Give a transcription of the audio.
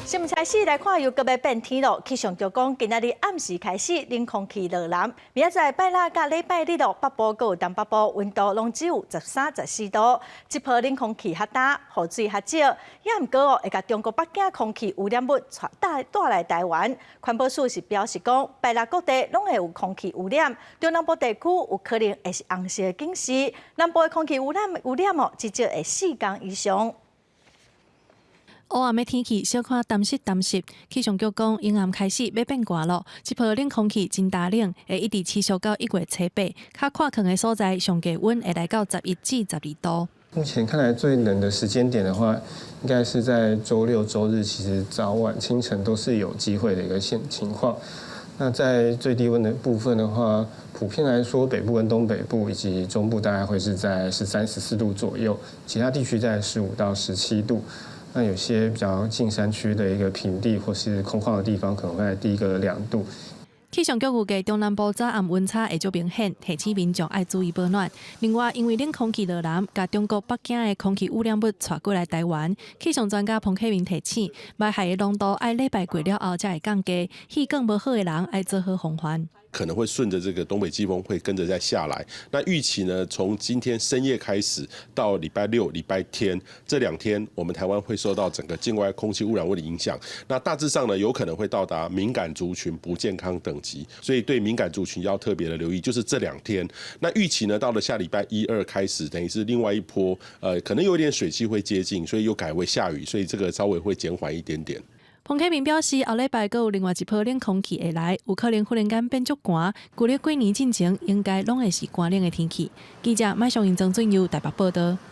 新闻开始来看，又搁要变天咯。气象局讲，今仔日暗时开始冷空气落南，明仔载拜六甲礼拜日咯，北部搁有东北部温度拢只有13、14度。这波冷空气较大，雨水较少，也毋过哦，会甲中国北京空气污染物带来台湾。环保署是表示讲，拜六各地拢会有空气污染，中南部地区有可能会是红色警示，南部的空气污染哦，至少会4天以上。黑暗的天气小可淡湿，气象局讲，阴暗开始要变寒咯。这波冷空气真大冷，会一直持续到1月初8。较看空的所在，上低温会来到11至12度。目前看来最冷的时间点的话，应该是在周六、周日，其实早晚清晨都是有机会的一个情况。那在最低温的部分的话，普遍来说，北部跟东北部以及中部大概会是在13、14度左右，其他地区在15到17度。那有些比较近山区的一个平地或是空旷的地方，可能会在低个2度。气象局预计中南部早暗温差会较明显，提醒民众爱注意保暖。另外，因为冷空气落南，甲中国北京的空气污染物带过来台湾，气象专家彭启明提醒，霾害的浓度爱礼拜过了后才会降低，气更无好的人爱做好防范。可能会顺着这个东北季风会跟着再下来。那预期呢，从今天深夜开始到礼拜六、礼拜天这2天，我们台湾会受到整个境外空气污染物的影响。那大致上呢，有可能会到达敏感族群不健康等级，所以对敏感族群要特别的留意。就是这2天，那预期呢，到了下礼拜1、2开始，等于是另外一波，可能有点水汽会接近，所以又改为下雨，所以这个稍微会减缓一点点。彭启明表示，后礼拜还有另外一波冷空气会来，有可能忽然间变足寒。旧历过年进前，应该拢会是寒冷的天气。记者麦尚英、曾俊佑台北报道。